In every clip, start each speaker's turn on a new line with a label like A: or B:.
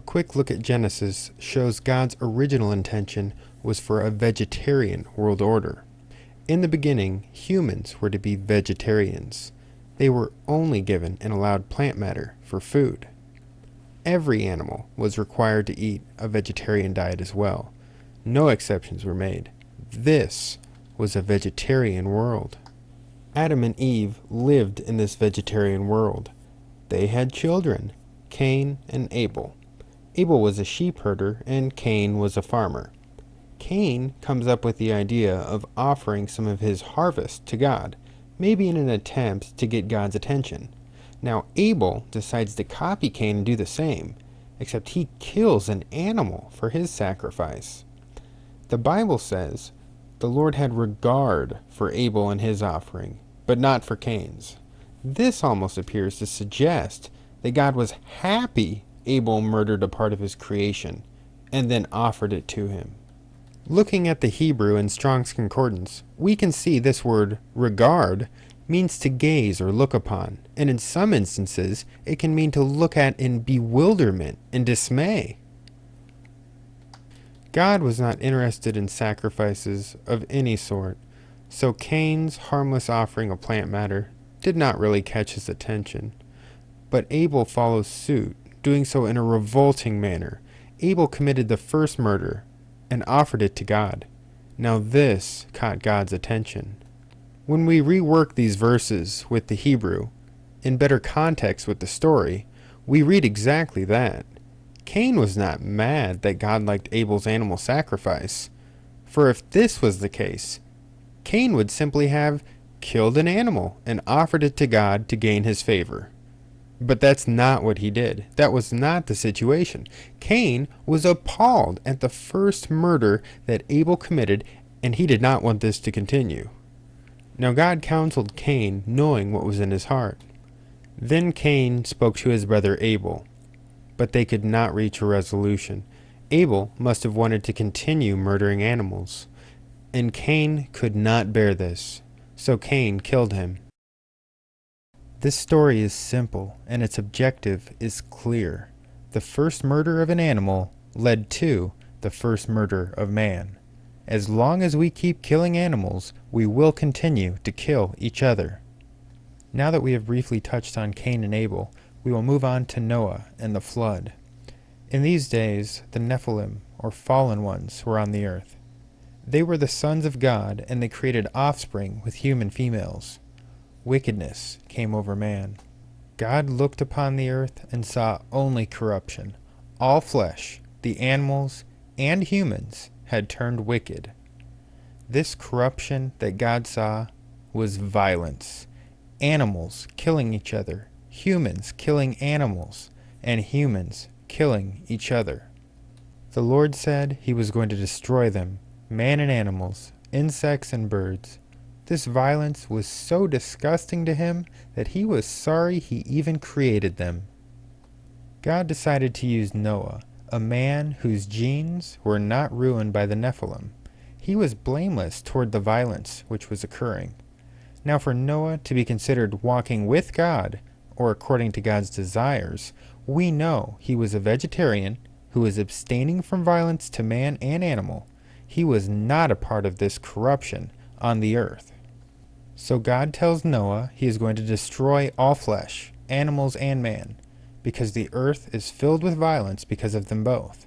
A: A quick look at Genesis shows God's original intention was for a vegetarian world order. In the beginning, humans were to be vegetarians. They were only given and allowed plant matter for food. Every animal was required to eat a vegetarian diet as well. No exceptions were made. This was a vegetarian world. Adam and Eve lived in this vegetarian world. They had children, Cain and Abel. Abel was a sheep herder and Cain was a farmer. Cain comes up with the idea of offering some of his harvest to God, maybe in an attempt to get God's attention. Now Abel decides to copy Cain and do the same, except he kills an animal for his sacrifice. The Bible says the Lord had regard for Abel and his offering, but not for Cain's. This almost appears to suggest that God was happy Abel murdered a part of his creation and then offered it to him. Looking at the Hebrew in Strong's Concordance, we can see this word regard means to gaze or look upon, and in some instances it can mean to look at in bewilderment and dismay. God was not interested in sacrifices of any sort, so Cain's harmless offering of plant matter did not really catch his attention. But Abel follows suit, doing so in a revolting manner. Abel committed the first murder and offered it to God. Now this caught God's attention. When we rework these verses with the Hebrew, in better context with the story, we read exactly that. Cain was not mad that God liked Abel's animal sacrifice, for if this was the case, Cain would simply have killed an animal and offered it to God to gain his favor. But that's not what he did. That was not the situation. Cain was appalled at the first murder that Abel committed, and he did not want this to continue. Now God counseled Cain, knowing what was in his heart. Then Cain spoke to his brother Abel, but they could not reach a resolution. Abel must have wanted to continue murdering animals, and Cain could not bear this, so Cain killed him. This story is simple, and its objective is clear. The first murder of an animal led to the first murder of man. As long as we keep killing animals, we will continue to kill each other. Now that we have briefly touched on Cain and Abel, we will move on to Noah and the flood. In these days, the Nephilim, or fallen ones, were on the earth. They were the sons of God, and they created offspring with human females. Wickedness came over man. God looked upon the earth and saw only corruption. All flesh, the animals and humans, had turned wicked. This corruption that God saw was violence. Animals killing each other, humans killing animals, and humans killing each other. The Lord said he was going to destroy them, man and animals, insects and birds. This violence was so disgusting to him that he was sorry he even created them. God decided to use Noah, a man whose genes were not ruined by the Nephilim. He was blameless toward the violence which was occurring. Now for Noah to be considered walking with God, or according to God's desires, we know he was a vegetarian who was abstaining from violence to man and animal. He was not a part of this corruption on the earth. So God tells Noah he is going to destroy all flesh, animals and man, because the earth is filled with violence because of them both.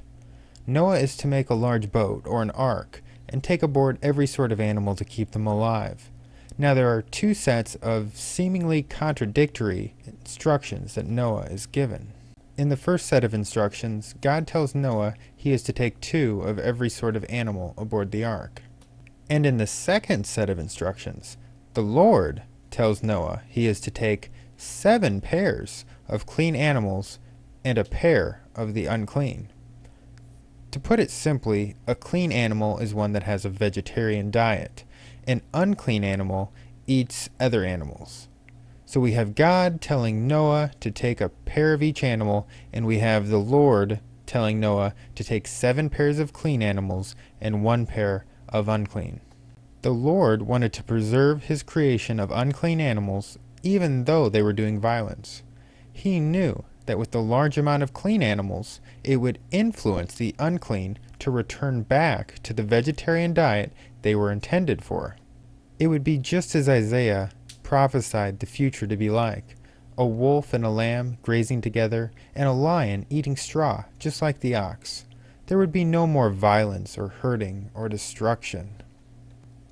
A: Noah is to make a large boat, or an ark, and take aboard every sort of animal to keep them alive. Now there are two sets of seemingly contradictory instructions that Noah is given. In the first set of instructions, God tells Noah he is to take 2 of every sort of animal aboard the ark. And in the second set of instructions, the Lord tells Noah he is to take 7 pairs of clean animals and a pair of the unclean. To put it simply, a clean animal is one that has a vegetarian diet. An unclean animal eats other animals. So we have God telling Noah to take a pair of each animal, and we have the Lord telling Noah to take 7 pairs of clean animals and 1 pair of unclean. The Lord wanted to preserve his creation of unclean animals even though they were doing violence. He knew that with the large amount of clean animals, it would influence the unclean to return back to the vegetarian diet they were intended for. It would be just as Isaiah prophesied the future to be like: a wolf and a lamb grazing together, and a lion eating straw, just like the ox. There would be no more violence or hurting or destruction.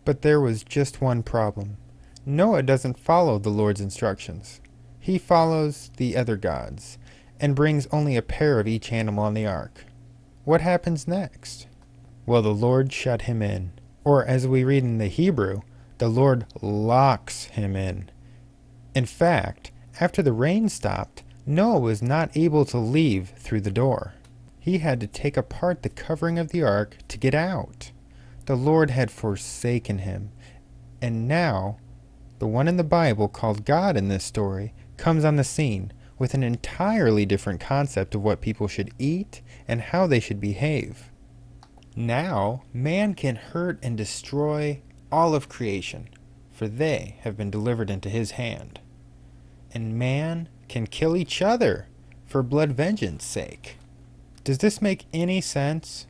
A: But there was just one problem. Noah doesn't follow the Lord's instructions. He follows the other gods, and brings only a pair of each animal on the ark. What happens next? Well, the Lord shut him in, or as we read in the Hebrew, the Lord locks him in. In fact, after the rain stopped, Noah was not able to leave through the door. He had to take apart the covering of the ark to get out. The Lord had forsaken him, and now the one in the Bible called God in this story comes on the scene with an entirely different concept of what people should eat and how they should behave. Now, man can hurt and destroy all of creation, for they have been delivered into his hand. And man can kill each other for blood vengeance sake. Does this make any sense?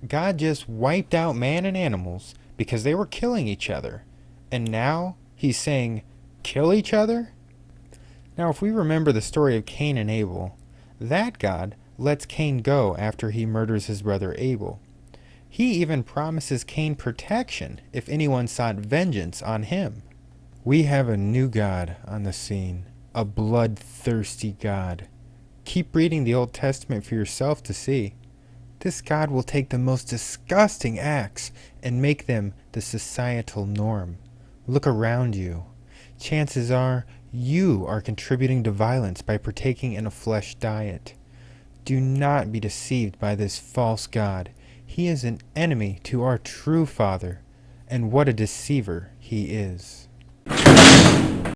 A: God just wiped out man and animals because they were killing each other, and now he's saying, kill each other? Now, if we remember the story of Cain and Abel, that God lets Cain go after he murders his brother Abel. He even promises Cain protection if anyone sought vengeance on him. We have a new God on the scene, a bloodthirsty God. Keep reading the Old Testament for yourself to see. This God will take the most disgusting acts and make them the societal norm. Look around you. Chances are you are contributing to violence by partaking in a flesh diet. Do not be deceived by this false God. He is an enemy to our true Father, and what a deceiver he is.